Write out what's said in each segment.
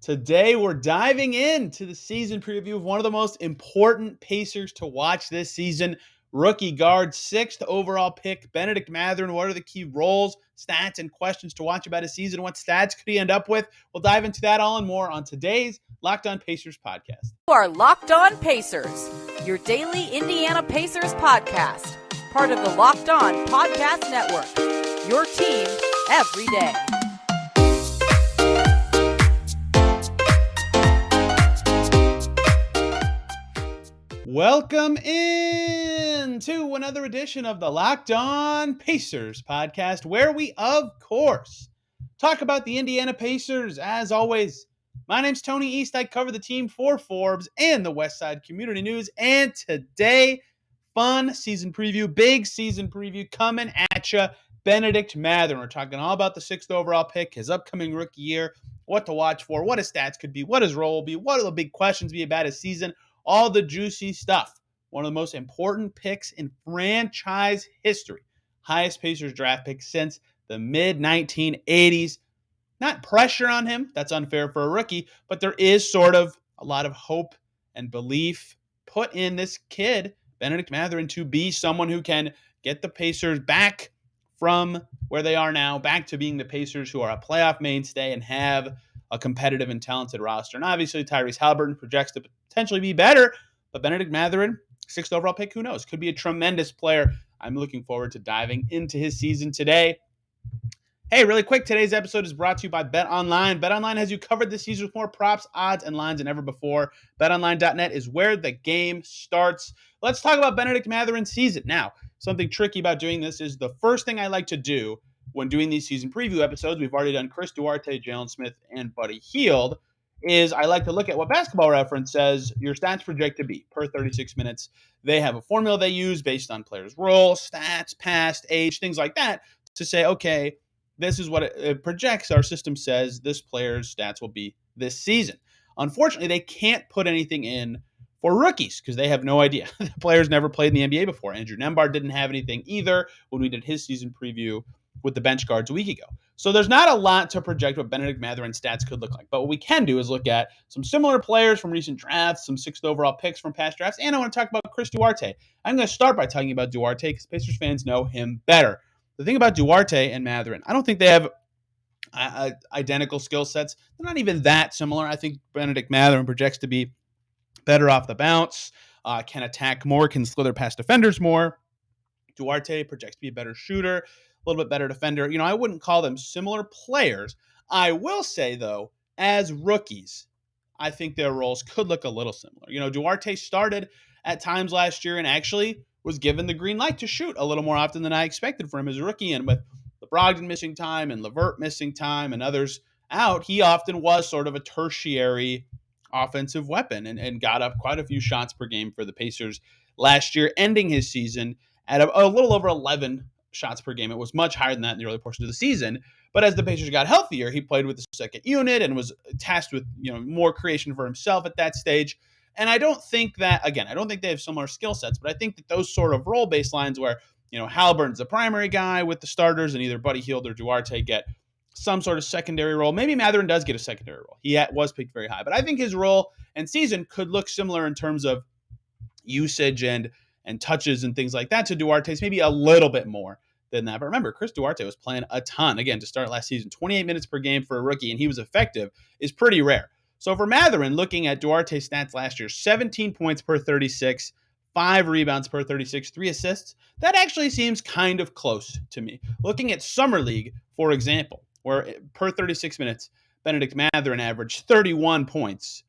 Today, we're diving into the season preview of one of the most important Pacers to watch this season. Rookie guard, 6th overall pick, Bennedict Mathurin. What are the key roles, stats, and questions to watch about his season? What stats could he end up with? We'll dive into that all and more on today's Locked On Pacers podcast. You are Locked On Pacers, your daily Indiana Pacers podcast. Part of the Locked On Podcast Network, your team every day. Welcome in to another edition of the Locked On Pacers podcast, where we, of course, talk about the Indiana Pacers. As always, my name's Tony East. I cover the team for Forbes and the Westside Community News. And today, fun season preview, big season preview coming at you. Bennedict Mathurin. We're talking all about the 6th overall pick, his upcoming rookie year, what to watch for, what his stats could be, what his role will be, what will the big questions be about his season. All the juicy stuff. One of the most important picks in franchise history. Highest Pacers draft pick since the mid-1980s. Not pressure on him. That's unfair for a rookie. But there is sort of a lot of hope and belief put in this kid, Bennedict Mathurin, to be someone who can get the Pacers back from where they are now, back to being the Pacers who are a playoff mainstay and have a competitive and talented roster. And obviously, Tyrese Haliburton projects to potentially be better, but Bennedict Mathurin, 6th overall pick, who knows? Could be a tremendous player. I'm looking forward to diving into his season today. Hey, really quick, today's episode is brought to you by BetOnline. BetOnline has you covered this season with more props, odds, and lines than ever before. BetOnline.net is where the game starts. Let's talk about Bennedict Mathurin's season. Now, something tricky about doing this is the first thing I like to do when doing these season preview episodes, we've already done Chris Duarte, Jalen Smith, and Buddy Hield, is I like to look at what Basketball Reference says your stats project to be per 36 minutes. They have a formula they use based on players' role, stats, past, age, things like that to say, okay, this is what it projects. Our system says this player's stats will be this season. Unfortunately, they can't put anything in for rookies because they have no idea. The players never played in the NBA before. Andrew Nembhard didn't have anything either when we did his season preview with the bench guards a week ago. So there's not a lot to project what Bennedict Mathurin's stats could look like. But what we can do is look at some similar players from recent drafts, some 6th overall picks from past drafts, and I want to talk about Chris Duarte. I'm going to start by talking about Duarte because Pacers fans know him better. The thing about Duarte and Mathurin, I don't think they have identical skill sets. They're not even that similar. I think Bennedict Mathurin projects to be better off the bounce, can attack more, can slither past defenders more. Duarte projects to be a better shooter, a little bit better defender. You know, I wouldn't call them similar players. I will say, though, as rookies, I think their roles could look a little similar. You know, Duarte started at times last year and actually was given the green light to shoot a little more often than I expected from him as a rookie. And with Brogdon missing time and LeVert missing time and others out, he often was sort of a tertiary offensive weapon and got up quite a few shots per game for the Pacers last year, ending his season at a little over 11 shots per game. It was much higher than that in the early portion of the season. But as the Pacers got healthier, he played with the second unit and was tasked with, more creation for himself at that stage. And I don't think that, again, I don't think they have similar skill sets, but I think that those sort of role baselines where, Haliburton's the primary guy with the starters and either Buddy Hield or Duarte get some sort of secondary role. Maybe Mathurin does get a secondary role. He was picked very high, but I think his role and season could look similar in terms of usage and touches and things like that to Duarte's, maybe a little bit more than that. But remember, Chris Duarte was playing a ton, again, to start last season. 28 minutes per game for a rookie, and he was effective, is pretty rare. So for Mathurin, looking at Duarte's stats last year, 17 points per 36, 5 rebounds per 36, 3 assists. That actually seems kind of close to me. Looking at Summer League, for example, where per 36 minutes, Bennedict Mathurin averaged 31 points,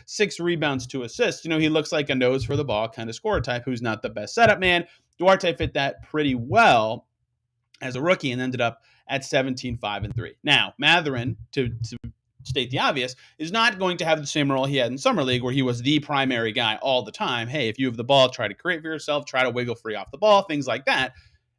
6 rebounds, 2 assists. He looks like a nose for the ball kind of scorer type who's not the best setup man. Duarte fit that pretty well as a rookie and ended up at 17, 5, and 3. Now, Mathurin, to state the obvious, is not going to have the same role he had in Summer League where he was the primary guy all the time. Hey, if you have the ball, try to create for yourself, try to wiggle free off the ball, things like that.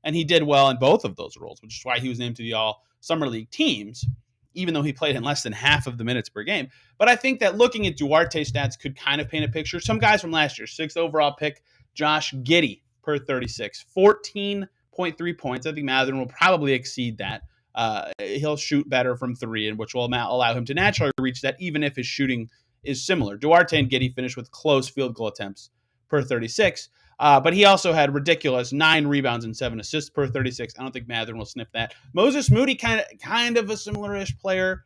And he did well in both of those roles, which is why he was named to the All Summer League teams, even though he played in less than half of the minutes per game. But I think that looking at Duarte's stats could kind of paint a picture. Some guys from last year, 6th overall pick, Josh Giddey per 36, 14.3 points. I think Mathurin will probably exceed that he'll shoot better from three, and which will allow him to naturally reach that, even if his shooting is similar. Duarte and Giddey finished with close field goal attempts per 36. But he also had ridiculous 9 rebounds and 7 assists per 36. I don't think Mathurin will sniff that. Moses Moody, kind of a similar-ish player,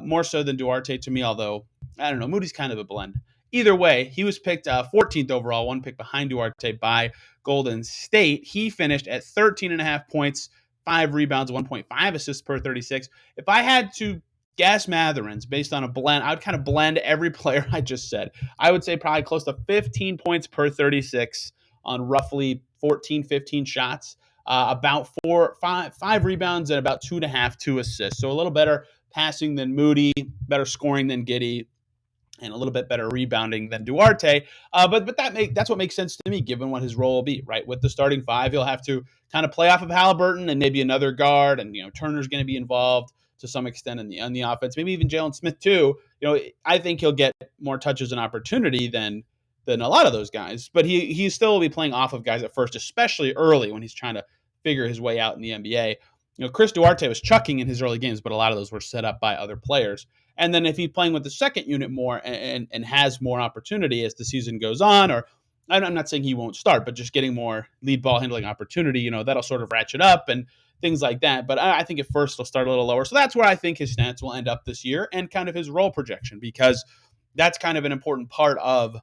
more so than Duarte to me, although, I don't know, Moody's kind of a blend. Either way, he was picked 14th overall, one pick behind Duarte by Golden State. He finished at 13.5 points, 5 rebounds, 1.5 assists per 36. If I had to guess Mathurin's based on a blend, I would kind of blend every player I just said. I would say probably close to 15 points per 36 on roughly 14, 15 shots, about five rebounds, and about 2.5 assists. So a little better passing than Moody, better scoring than Giddey, and a little bit better rebounding than Duarte. But that's what makes sense to me, given what his role will be, right? With the starting five, he'll have to kind of play off of Halliburton and maybe another guard, and Turner's going to be involved to some extent in the offense. Maybe even Jalen Smith too. I think he'll get more touches and opportunity than a lot of those guys. But he still will be playing off of guys at first, especially early when he's trying to figure his way out in the NBA. Chris Duarte was chucking in his early games, but a lot of those were set up by other players. And then if he's playing with the second unit more and has more opportunity as the season goes on, or I'm not saying he won't start, but just getting more lead ball handling opportunity, that'll sort of ratchet up and things like that. But I think at first he'll start a little lower. So that's where I think his stats will end up this year, and kind of his role projection, because that's kind of an important part of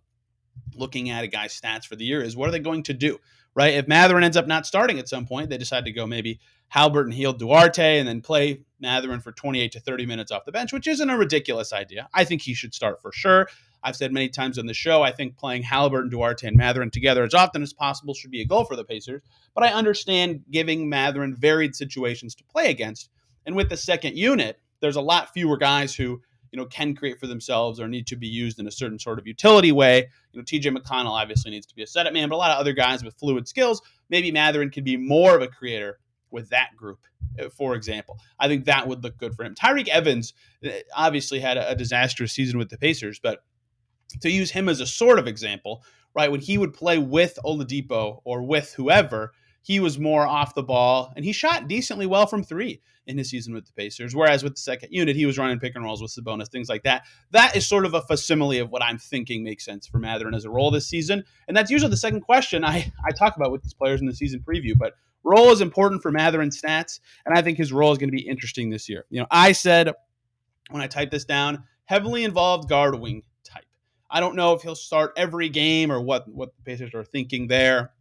looking at a guy's stats for the year is what are they going to do, right? If Mathurin ends up not starting at some point, they decide to go maybe Halliburton, Hield, Duarte, and then play Mathurin for 28 to 30 minutes off the bench, which isn't a ridiculous idea. I think he should start for sure. I've said many times on the show, I think playing Halliburton, Duarte, and Mathurin together as often as possible should be a goal for the Pacers. But I understand giving Mathurin varied situations to play against. And with the second unit, there's a lot fewer guys who can create for themselves or need to be used in a certain sort of utility way. TJ McConnell obviously needs to be a setup man, but a lot of other guys with fluid skills, maybe Mathurin could be more of a creator with that group, for example. I think that would look good for him. Tyreke Evans obviously had a disastrous season with the Pacers, but to use him as a sort of example, right, when he would play with Oladipo or with whoever, he was more off the ball, and he shot decently well from three in his season with the Pacers, whereas with the second unit, he was running pick and rolls with Sabonis, things like that. That is sort of a facsimile of what I'm thinking makes sense for Mathurin as a role this season, and that's usually the second question I talk about with these players in the season preview, but role is important for Mathurin's stats, and I think his role is going to be interesting this year. I said, when I typed this down, heavily involved guard wing type. I don't know if he'll start every game or what the Pacers are thinking there,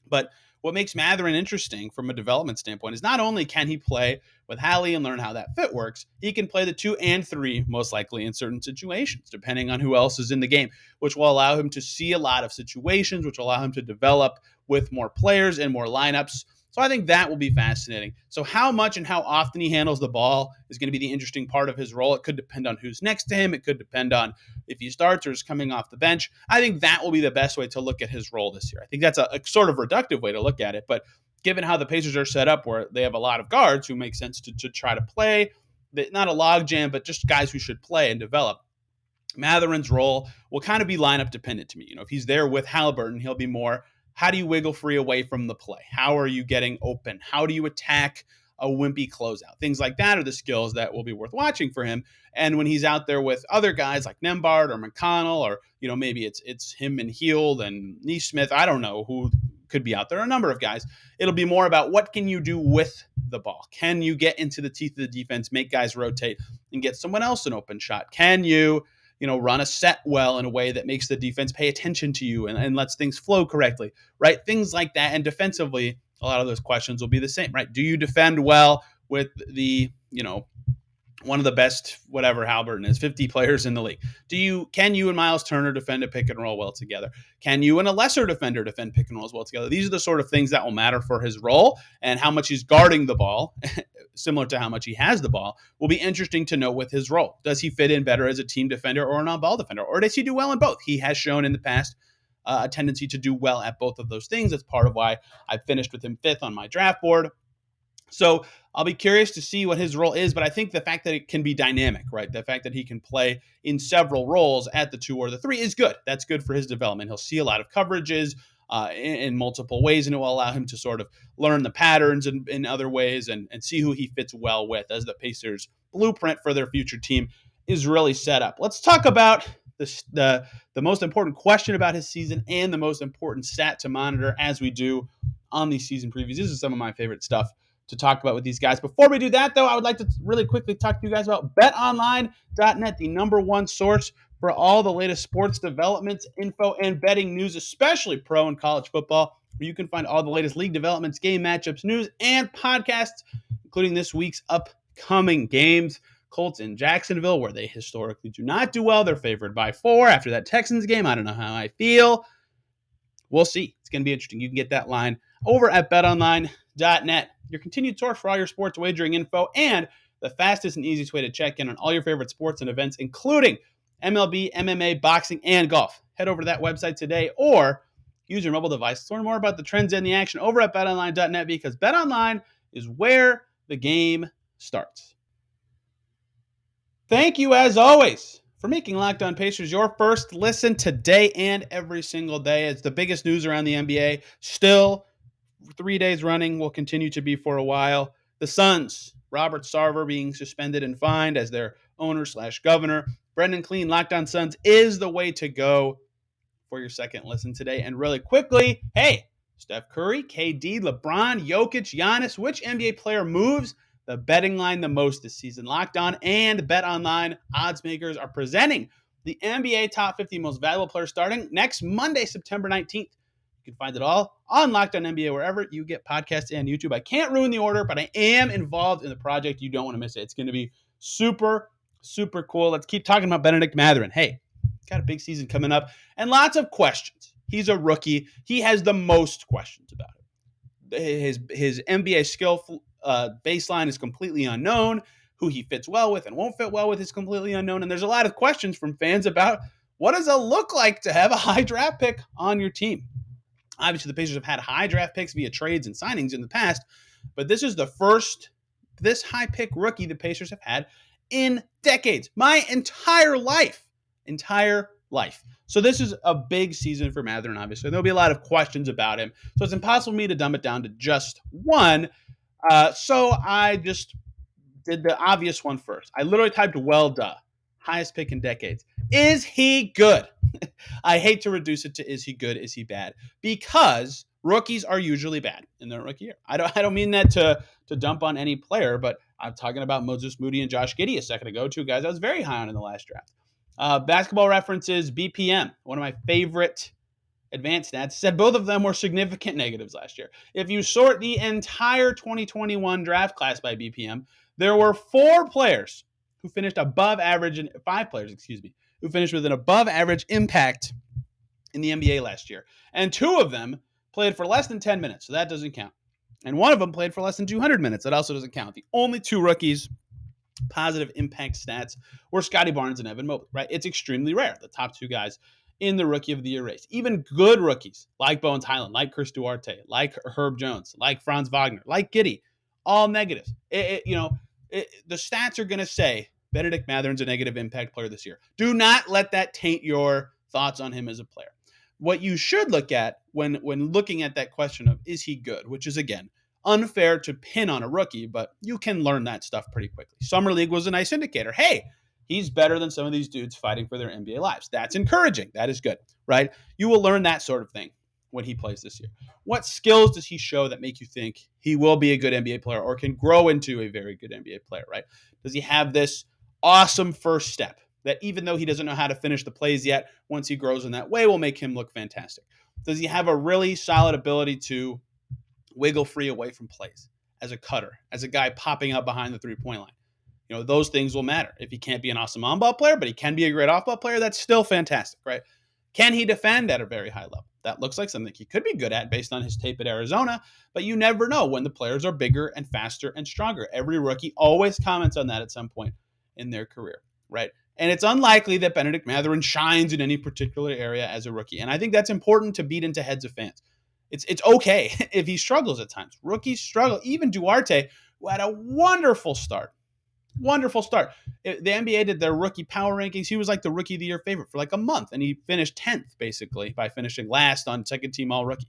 but what makes Mathurin interesting from a development standpoint is not only can he play with Hallie and learn how that fit works, he can play the 2 and 3 most likely in certain situations, depending on who else is in the game, which will allow him to see a lot of situations, which will allow him to develop with more players and more lineups. So I think that will be fascinating. So how much and how often he handles the ball is going to be the interesting part of his role. It could depend on who's next to him. It could depend on if he starts or is coming off the bench. I think that will be the best way to look at his role this year. I think that's a sort of reductive way to look at it. But given how the Pacers are set up, where they have a lot of guards who make sense to try to play, not a logjam, but just guys who should play and develop, Mathurin's role will kind of be lineup dependent to me. If he's there with Halliburton, he'll be more, how do you wiggle free away from the play? How are you getting open? How do you attack a wimpy closeout? Things like that are the skills that will be worth watching for him. And when he's out there with other guys like Nembhard or McConnell, or maybe it's him and Hield and Nesmith, I don't know who could be out there, a number of guys. It'll be more about what can you do with the ball? Can you get into the teeth of the defense, make guys rotate, and get someone else an open shot? Can you run a set well in a way that makes the defense pay attention to you and lets things flow correctly, right? Things like that. And defensively, a lot of those questions will be the same, right? Do you defend well with the, one of the best, whatever Halliburton is, 50 players in the league? Can you and Miles Turner defend a pick and roll well together? Can you and a lesser defender defend pick and rolls well together? These are the sort of things that will matter for his role, and how much he's guarding the ball, similar to how much he has the ball, will be interesting to know with his role. Does he fit in better as a team defender or an on-ball defender? Or does he do well in both? He has shown in the past a tendency to do well at both of those things. That's part of why I finished with him 5th on my draft board. So I'll be curious to see what his role is, but I think the fact that it can be dynamic, right? The fact that he can play in several roles at the 2 or the 3 is good. That's good for his development. He'll see a lot of coverages. in multiple ways, and it will allow him to sort of learn the patterns in other ways and see who he fits well with as the Pacers' blueprint for their future team is really set up. Let's talk about the most important question about his season and the most important stat to monitor as we do on these season previews. This is some of my favorite stuff to talk about with these guys. Before we do that, though, I would like to really quickly talk to you guys about BetOnline.net, the number one source for all the latest sports developments, info, and betting news, especially pro and college football, where you can find all the latest league developments, game matchups, news, and podcasts, including this week's upcoming games. Colts in Jacksonville, where they historically do not do well. They're favored by 4 after that Texans game. I don't know how I feel. We'll see. It's going to be interesting. You can get that line over at betonline.net, your continued source for all your sports wagering info and the fastest and easiest way to check in on all your favorite sports and events, including MLB, MMA, boxing, and golf. Head over to that website today or use your mobile device to learn more about the trends and the action over at betonline.net, because BetOnline is where the game starts. Thank you, as always, for making Locked On Pacers your first listen today and every single day. It's the biggest news around the NBA. Still 3 days running, will continue to be for a while. The Suns, Robert Sarver being suspended and fined as their owner/governor. Brendan Clean, Locked On Suns is the way to go for your second listen today. And really quickly, hey, Steph Curry, KD, LeBron, Jokic, Giannis, which NBA player moves the betting line the most this season? Locked On and BetOnline odds makers are presenting the NBA Top 50 Most Valuable Players starting next Monday, September 19th. You can find it all on Locked On NBA wherever you get podcasts and YouTube. I can't ruin the order, but I am involved in the project. You don't want to miss it. It's going to be super, super cool. Let's keep talking about Bennedict Mathurin. Hey, got a big season coming up and lots of questions. He's a rookie. He has the most questions about it. His NBA skill baseline is completely unknown. Who he fits well with and won't fit well with is completely unknown. And there's a lot of questions from fans about what does it look like to have a high draft pick on your team. Obviously, the Pacers have had high draft picks via trades and signings in the past, but this is the first this high pick rookie the Pacers have had in decades. My entire life. So this is a big season for Mathurin, obviously. There'll be a lot of questions about him. So it's impossible for me to dumb it down to just one. So I just did the obvious one first. I literally typed well duh. Highest pick in decades. Is he good? I hate to reduce it to is he good, is he bad? Because rookies are usually bad in their rookie year. I don't mean that to dump on any player, but I'm talking about Moses Moody and Josh Giddey a second ago, two guys I was very high on in the last draft. Basketball References BPM, one of my favorite advanced stats, said both of them were significant negatives last year. If you sort the entire 2021 draft class by BPM, there were 4 players who finished above average, and 5 players, who finished with an above average impact in the NBA last year. And 2 of them played for less than 10 minutes, so that doesn't count. And 1 of them played for less than 200 minutes. That also doesn't count. The only 2 rookies positive impact stats were Scotty Barnes and Evan Mobley, right? It's extremely rare, the top 2 guys in the Rookie of the Year race. Even good rookies like Bones Highland, like Chris Duarte, like Herb Jones, like Franz Wagner, like Giddey, all negatives. The stats are going to say Bennedict Mathurin's a negative impact player this year. Do not let that taint your thoughts on him as a player. What you should look at when looking at that question of is he good, which is, again, unfair to pin on a rookie, but you can learn that stuff pretty quickly. Summer League was a nice indicator. Hey, he's better than some of these dudes fighting for their NBA lives. That's encouraging. That is good, right? You will learn that sort of thing when he plays this year. What skills does he show that make you think he will be a good NBA player or can grow into a very good NBA player, right? Does he have this awesome first step that, even though he doesn't know how to finish the plays yet, once he grows in that way, will make him look fantastic? Does he have a really solid ability to wiggle free away from plays as a cutter, as a guy popping up behind the three-point line? Those things will matter. If he can't be an awesome on-ball player, but he can be a great off-ball player, that's still fantastic, right? Can he defend at a very high level? That looks like something he could be good at based on his tape at Arizona, but you never know when the players are bigger and faster and stronger. Every rookie always comments on that at some point in their career, right? And it's unlikely that Bennedict Mathurin shines in any particular area as a rookie. And I think that's important to beat into heads of fans. It's okay if he struggles at times. Rookies struggle. Even Duarte, who had a wonderful start Wonderful start. The NBA did their rookie power rankings. He was like the rookie of the year favorite for like a month, and he finished 10th basically by finishing last on second team all rookie.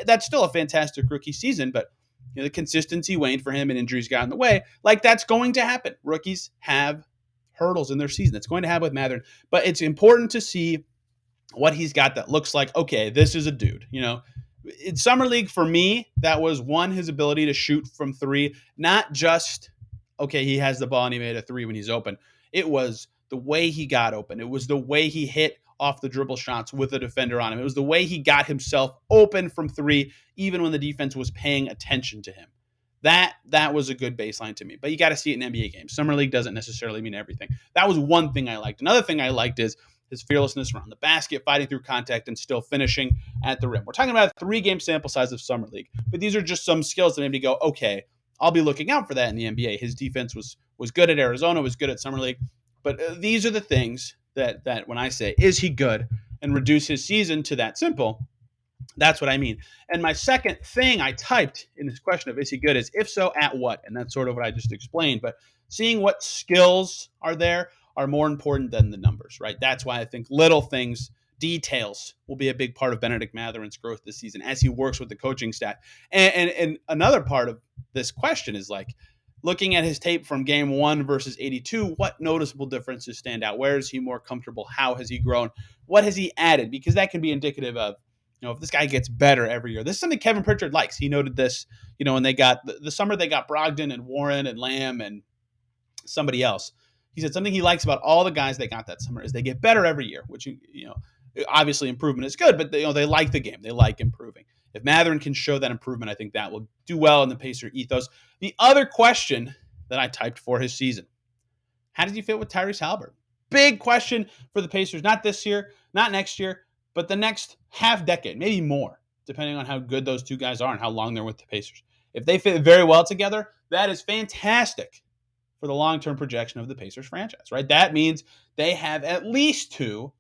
That's still a fantastic rookie season, but the consistency waned for him and injuries got in the way. Like that's going to happen. Rookies have hurdles in their season. It's going to happen with Mathurin, but it's important to see what he's got that looks like, okay, this is a dude. In summer league for me, that was one, his ability to shoot from three, not just okay, he has the ball and he made a three when he's open. It was the way he got open. It was the way he hit off the dribble shots with a defender on him. It was the way he got himself open from three, even when the defense was paying attention to him. That was a good baseline to me. But you got to see it in NBA games. Summer league doesn't necessarily mean everything. That was one thing I liked. Another thing I liked is his fearlessness around the basket, fighting through contact, and still finishing at the rim. We're talking about a 3-game sample size of summer league, but these are just some skills that made me go, okay, I'll be looking out for that in the NBA. His defense was good at Arizona, was good at summer league, but these are the things that when I say is he good and reduce his season to that simple, that's what I mean. And my second thing I typed in this question of is he good is if so, at what? And that's sort of what I just explained. But seeing what skills are there are more important than the numbers, right? That's why I think little things, details will be a big part of Bennedict Mathurin's growth this season as he works with the coaching staff. And another part of this question is like looking at his tape from game 1 versus 82, what noticeable differences stand out? Where is he more comfortable? How has he grown? What has he added? Because that can be indicative of if this guy gets better every year. This is something Kevin Pritchard likes. He noted this, when they got the summer they got Brogdon and Warren and Lamb and somebody else. He said something he likes about all the guys they got that summer is they get better every year, which, obviously improvement is good, but they like the game. They like improving. If Mathurin can show that improvement, I think that will do well in the Pacer ethos. The other question that I typed for his season, how does he fit with Tyrese Halliburton? Big question for the Pacers, not this year, not next year, but the next half decade, maybe more, depending on how good those two guys are and how long they're with the Pacers. If they fit very well together, that is fantastic for the long-term projection of the Pacers franchise, right? That means they have at least two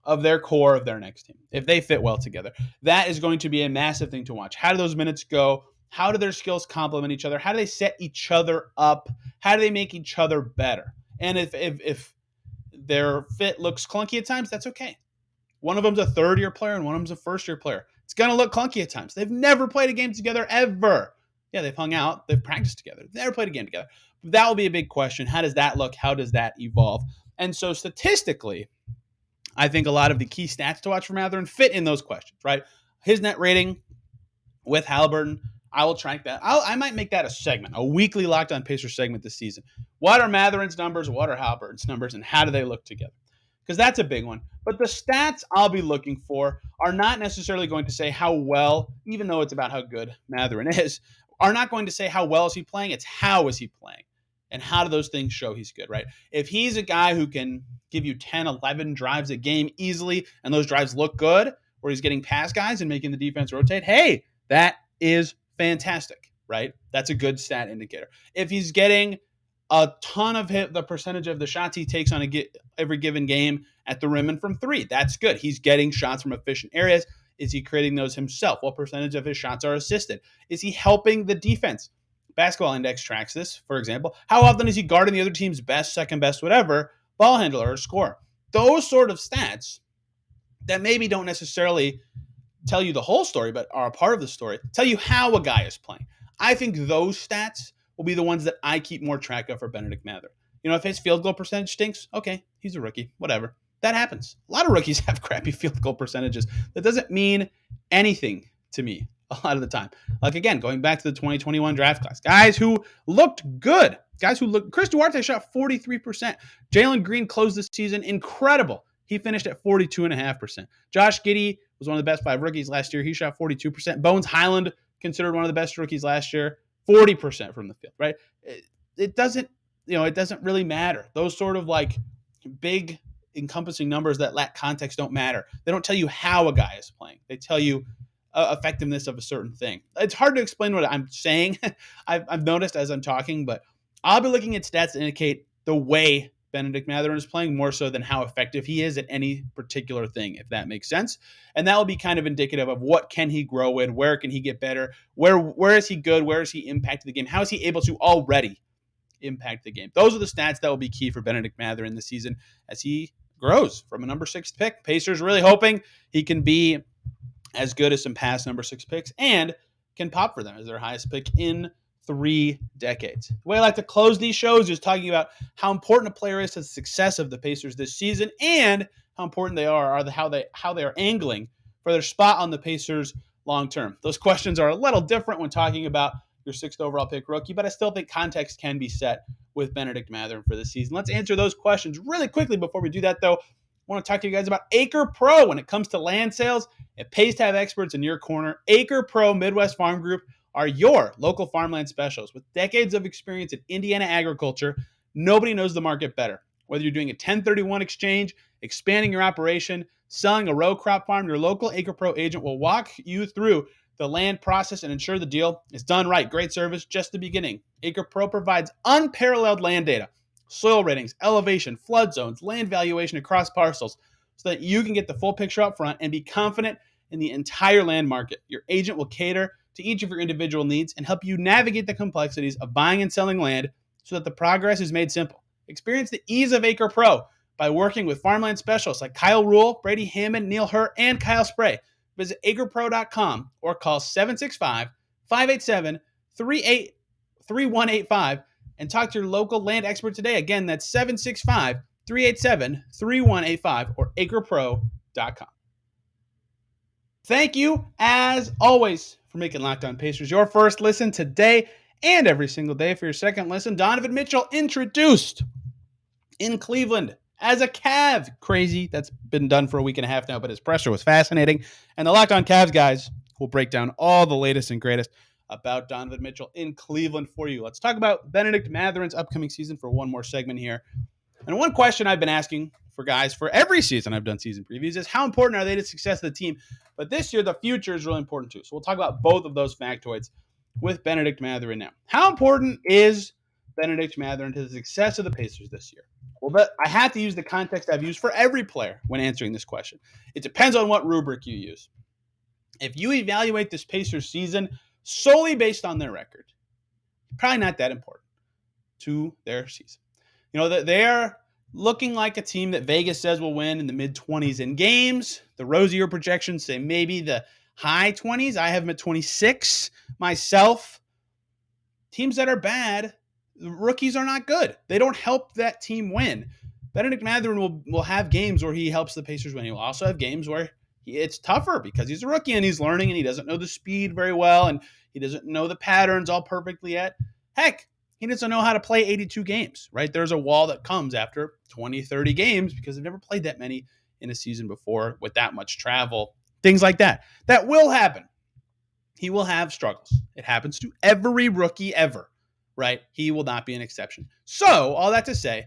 of their core of their next team, if they fit well together. That is going to be a massive thing to watch. How do those minutes go? How do their skills complement each other? How do they set each other up? How do they make each other better? And if their fit looks clunky at times, that's okay. One of them's a third-year player and one of them's a first-year player. It's going to look clunky at times. They've never played a game together ever. Yeah, they've hung out. They've practiced together. They've never played a game together. That will be a big question. How does that look? How does that evolve? And so statistically, I think a lot of the key stats to watch for Mathurin fit in those questions, right? His net rating with Halliburton, I will track that. I might make that a segment, a weekly Locked On Pacers segment this season. What are Mathurin's numbers? What are Halliburton's numbers? And how do they look together? Because that's a big one. But the stats I'll be looking for are not necessarily going to say how well, even though it's about how good Mathurin is, are not going to say how well is he playing. It's how is he playing. And how do those things show he's good, right? If he's a guy who can give you 10, 11 drives a game easily, and those drives look good, where he's getting past guys and making the defense rotate, hey, that is fantastic, right? That's a good stat indicator. If he's getting a ton of the percentage of the shots he takes on every given game at the rim and from three, that's good. He's getting shots from efficient areas. Is he creating those himself? What percentage of his shots are assisted? Is he helping the defense? Basketball Index tracks this, for example. How often is he guarding the other team's best, second best, whatever, ball handler or scorer? Those sort of stats that maybe don't necessarily tell you the whole story, but are a part of the story, tell you how a guy is playing. I think those stats will be the ones that I keep more track of for Bennedict Mathurin. If his field goal percentage stinks, okay, he's a rookie, whatever. That happens. A lot of rookies have crappy field goal percentages. That doesn't mean anything to me a lot of the time. Like, again, going back to the 2021 draft class, guys who looked good. Chris Duarte shot 43%. Jalen Green closed this season incredible. He finished at 42.5%. Josh Giddey was one of the best 5 rookies last year. He shot 42%. Bones Highland, considered one of the best rookies last year, 40% from the field, right? It doesn't really matter. Those sort of like big encompassing numbers that lack context don't matter. They don't tell you how a guy is playing. They tell you effectiveness of a certain thing. It's hard to explain what I'm saying. I've noticed as I'm talking, but I'll be looking at stats that indicate the way Bennedict Mathurin is playing more so than how effective he is at any particular thing, if that makes sense. And that will be kind of indicative of what can he grow in, where can he get better, where is he good, where is he impacting the game, how is he able to already impact the game. Those are the stats that will be key for Bennedict Mathurin this season as he grows from a number 6 pick. Pacers really hoping he can be as good as some past number 6 picks and can pop for them as their highest pick in 3 decades. The way I like to close these shows is talking about how important a player is to the success of the Pacers this season and how important they are how they are angling for their spot on the Pacers long term. Those questions are a little different when talking about your 6th overall pick rookie, but I still think context can be set with Bennedict Mathurin for this season. Let's answer those questions really quickly. Before we do that, though, I want to talk to you guys about Acre Pro. When it comes to land sales, it pays to have experts in your corner. Acre Pro Midwest Farm Group are your local farmland specialists. With decades of experience in Indiana agriculture, nobody knows the market better. Whether you're doing a 1031 exchange, expanding your operation, selling a row crop farm, your local Acre Pro agent will walk you through the land process and ensure the deal is done right. Great service, just the beginning. Acre Pro provides unparalleled land data, soil ratings, elevation, flood zones, land valuation across parcels so that you can get the full picture up front and be confident in the entire land market. Your agent will cater to each of your individual needs and help you navigate the complexities of buying and selling land so that the progress is made simple. Experience the ease of Acre Pro by working with farmland specialists like Kyle Rule, Brady Hammond, Neil Hurt, and Kyle Spray. Visit acrepro.com or call 765-587-3185 and talk to your local land expert today. Again, that's 765-387-3185 or acrepro.com. Thank you, as always, for making Locked On Pacers your first listen today and every single day. For your second listen, Donovan Mitchell introduced in Cleveland as a Cav. Crazy. That's been done for a week and a half now, but his presser was fascinating. And the Locked On Cavs guys will break down all the latest and greatest about Donovan Mitchell in Cleveland for you. Let's talk about Bennedict Mathurin's upcoming season for one more segment here. And one question I've been asking for guys for every season I've done season previews is how important are they to the success of the team? But this year, the future is really important too. So we'll talk about both of those factoids with Bennedict Mathurin now. How important is Bennedict Mathurin to the success of the Pacers this year? Well, I have to use the context I've used for every player when answering this question. It depends on what rubric you use. If you evaluate this Pacers season solely based on their record, probably not that important to their season. You know, they're looking like a team that Vegas says will win in the mid-20s in games. The rosier projections say maybe the high 20s. I have them at 26 myself. Teams that are bad, rookies are not good. They don't help that team win. Bennedict Mathurin will have games where he helps the Pacers win. He will also have games where it's tougher because he's a rookie and he's learning and he doesn't know the speed very well and he doesn't know the patterns all perfectly yet. Heck, he doesn't know how to play 82 games, right? There's a wall that comes after 20, 30 games because they've never played that many in a season before with that much travel, things like that. That will happen. He will have struggles. It happens to every rookie ever, right? He will not be an exception. So, all that to say,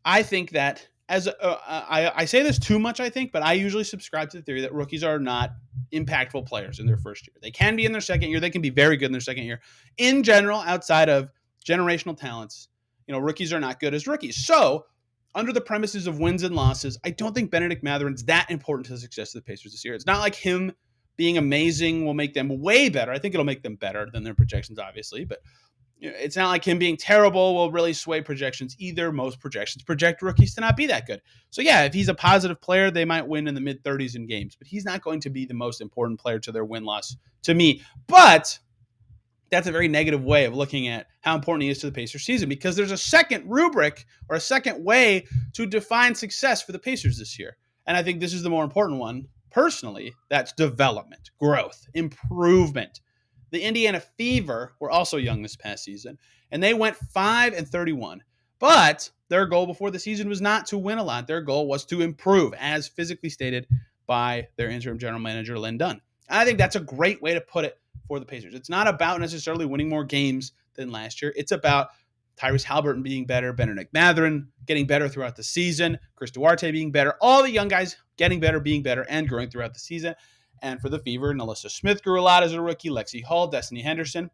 I think that I say this too much, I think, but I usually subscribe to the theory that rookies are not impactful players in their first year. They can be in their second year. They can be very good in their second year. In general, outside of generational talents, rookies are not good as rookies. So, under the premises of wins and losses, I don't think Bennedict Mathurin's that important to the success of the Pacers this year. It's not like him being amazing will make them way better. I think it'll make them better than their projections, obviously, but it's not like him being terrible will really sway projections either. Most projections project rookies to not be that good. So yeah, if he's a positive player, they might win in the mid-30s in games, but he's not going to be the most important player to their win-loss to me. But that's a very negative way of looking at how important he is to the Pacers season because there's a second rubric or a second way to define success for the Pacers this year. And I think this is the more important one, personally. That's development, growth, improvement. The Indiana Fever were also young this past season, and they went 5-31. But their goal before the season was not to win a lot. Their goal was to improve, as physically stated by their interim general manager, Lynn Dunn. I think that's a great way to put it for the Pacers. It's not about necessarily winning more games than last year. It's about Tyrese Haliburton being better, Bennedict Mathurin getting better throughout the season, Chris Duarte being better, all the young guys getting better, being better, and growing throughout the season. And for the Fever, Nalissa Smith grew a lot as a rookie, Lexi Hall, Destiny Henderson.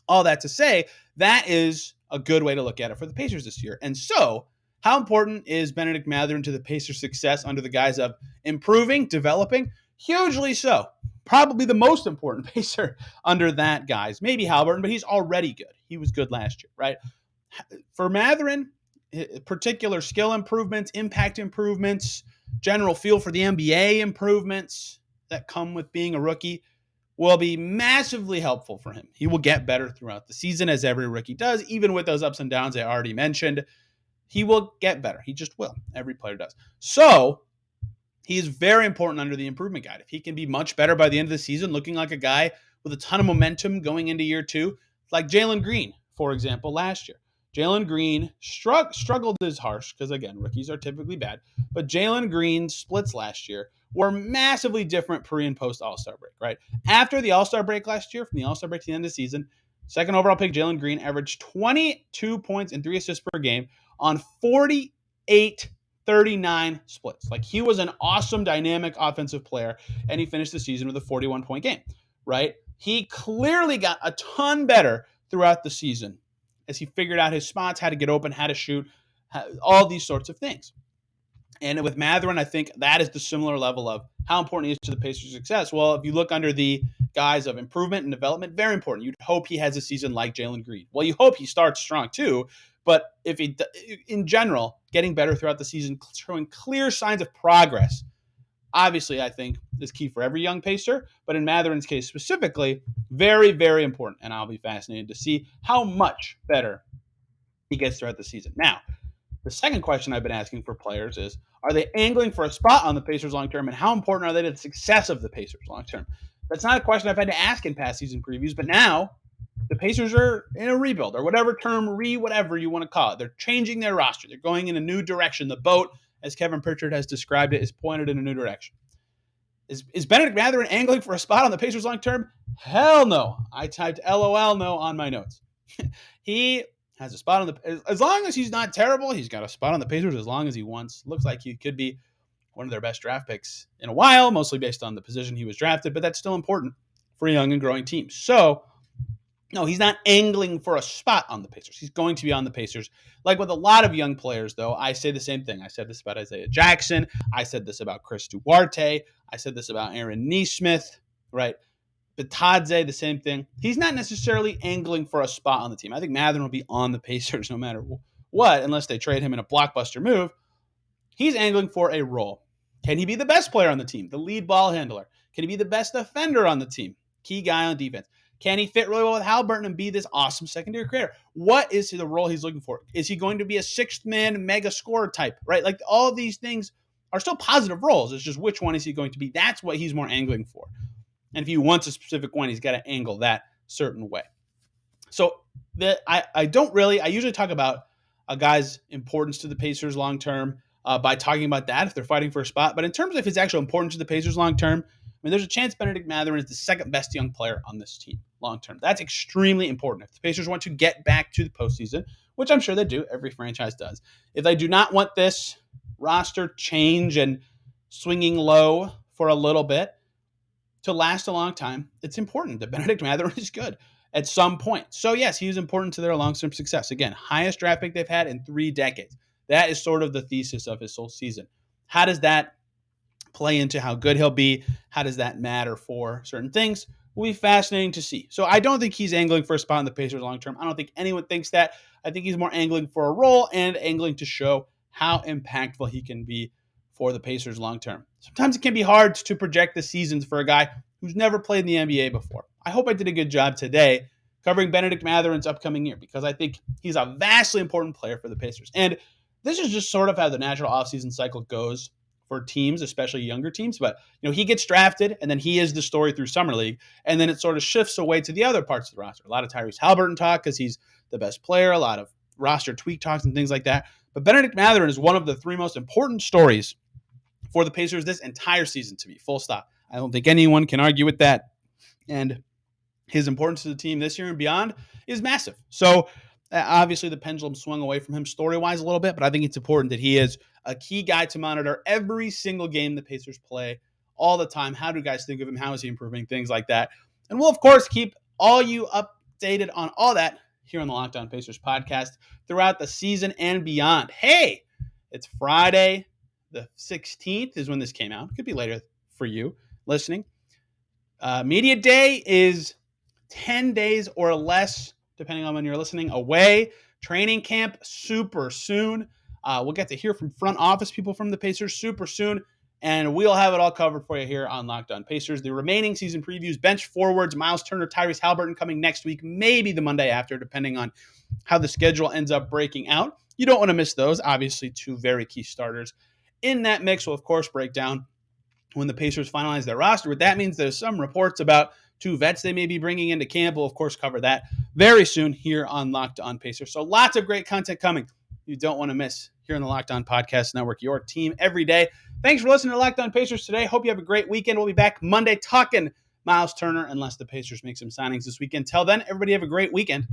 All that to say, that is a good way to look at it for the Pacers this year. And so, how important is Bennedict Mathurin to the Pacers' success under the guise of improving, developing? Hugely so. Probably the most important Pacer under that guise. Maybe Haliburton, but he's already good. He was good last year, right? For Mathurin, particular skill improvements, impact improvements, general feel for the NBA improvements that come with being a rookie will be massively helpful for him. He will get better throughout the season, as every rookie does, even with those ups and downs I already mentioned. He will get better. He just will. Every player does. So he is very important under the improvement guide. If he can be much better by the end of the season, looking like a guy with a ton of momentum going into year two, like Jalen Green, for example, last year. Jalen Green struggled is harsh because, again, rookies are typically bad. But Jalen Green's splits last year were massively different pre and post All-Star break, right? After the All-Star break last year, from the All-Star break to the end of the season, second overall pick Jalen Green averaged 22 points and 3 assists per game on 48 39 splits. Like, he was an awesome dynamic offensive player, and he finished the season with a 41-point game, right? He clearly got a ton better throughout the season as he figured out his spots, how to get open, how to shoot, all these sorts of things. And with Mathurin, I think that is the similar level of how important he is to the Pacers' success. Well, if you look under the guise of improvement and development, very important. You'd hope he has a season like Jalen Green. Well, you hope he starts strong too, but if he, in general, getting better throughout the season, showing clear signs of progress, obviously, I think is key for every young Pacer. But in Mathurin's case specifically, very, very important. And I'll be fascinated to see how much better he gets throughout the season. Now, the second question I've been asking for players is, are they angling for a spot on the Pacers long term, and how important are they to the success of the Pacers long term? That's not a question I've had to ask in past season previews, but now the Pacers are in a rebuild, or whatever term, whatever you want to call it. They're changing their roster. They're going in a new direction. The boat, as Kevin Pritchard has described it, is pointed in a new direction. Is Bennedict Mathurin angling for a spot on the Pacers long term? Hell no. I typed LOL no on my notes. He has a spot on the, as long as he's not terrible, he's got a spot on the Pacers as long as he wants. Looks like he could be one of their best draft picks in a while, mostly based on the position he was drafted, but that's still important for a young and growing team. So, no, he's not angling for a spot on the Pacers. He's going to be on the Pacers. Like with a lot of young players, though, I say the same thing. I said this about Isaiah Jackson. I said this about Chris Duarte. I said this about Aaron Nesmith, right? Bitadze, the same thing. He's not necessarily angling for a spot on the team. I think Mathurin will be on the Pacers no matter what, unless they trade him in a blockbuster move. He's angling for a role. Can he be the best player on the team, the lead ball handler? Can he be the best defender on the team, key guy on defense? Can he fit really well with Halliburton and be this awesome secondary creator? What is the role he's looking for? Is he going to be a sixth man mega scorer type, right? Like, all of these things are still positive roles. It's just which one is he going to be? That's what he's more angling for. And if he wants a specific one, he's got to angle that certain way. So I usually talk about a guy's importance to the Pacers long term by talking about that if they're fighting for a spot. But in terms of his actual importance to the Pacers long term, I mean, there's a chance Bennedict Mathurin is the second best young player on this team long term. That's extremely important. If the Pacers want to get back to the postseason, which I'm sure they do, every franchise does. If they do not want this roster change and swinging low for a little bit to last a long time, it's important that Bennedict Mathurin is good at some point. So yes, he is important to their long-term success. Again, highest draft pick they've had in 3 decades. That is sort of the thesis of his whole season. How does that play into how good he'll be? How does that matter for certain things? Will be fascinating to see. So I don't think he's angling for a spot in the Pacers long term. I don't think anyone thinks that. I think he's more angling for a role and angling to show how impactful he can be for the Pacers long term. Sometimes it can be hard to project the seasons for a guy who's never played in the NBA before. I hope I did a good job today covering Bennedict Mathurin's upcoming year, because I think he's a vastly important player for the Pacers. And this is just sort of how the natural offseason cycle goes for teams, especially younger teams. But, he gets drafted, and then he is the story through Summer League, and then it sort of shifts away to the other parts of the roster. A lot of Tyrese Halliburton talk because he's the best player, a lot of roster tweak talks and things like that. But Bennedict Mathurin is one of the 3 most important stories for the Pacers this entire season to me, full stop. I don't think anyone can argue with that. And his importance to the team this year and beyond is massive. So obviously the pendulum swung away from him story-wise a little bit, but I think it's important that he is a key guy to monitor every single game the Pacers play all the time. How do guys think of him? How is he improving? Things like that. And we'll, of course, keep all you updated on all that here on the Locked On Pacers podcast throughout the season and beyond. Hey, it's Friday the 16th is when this came out. It could be later for you listening. Media Day is 10 days or less, depending on when you're listening, away training camp super soon. We'll get to hear from front office people from the Pacers super soon, and we'll have it all covered for you here on Locked On Pacers. The remaining season previews, bench forwards, Miles Turner, Tyrese Halliburton coming next week, maybe the Monday after, depending on how the schedule ends up breaking out. You don't want to miss those. Obviously, two very key starters in that mix. We'll, of course, break down when the Pacers finalize their roster. But that means there's some reports about two vets they may be bringing into camp. We'll, of course, cover that very soon here on Locked On Pacers. So lots of great content coming you don't want to miss here on the Locked On Podcast Network, your team every day. Thanks for listening to Locked On Pacers today. Hope you have a great weekend. We'll be back Monday talking Miles Turner, unless the Pacers make some signings this weekend. Till then, everybody have a great weekend.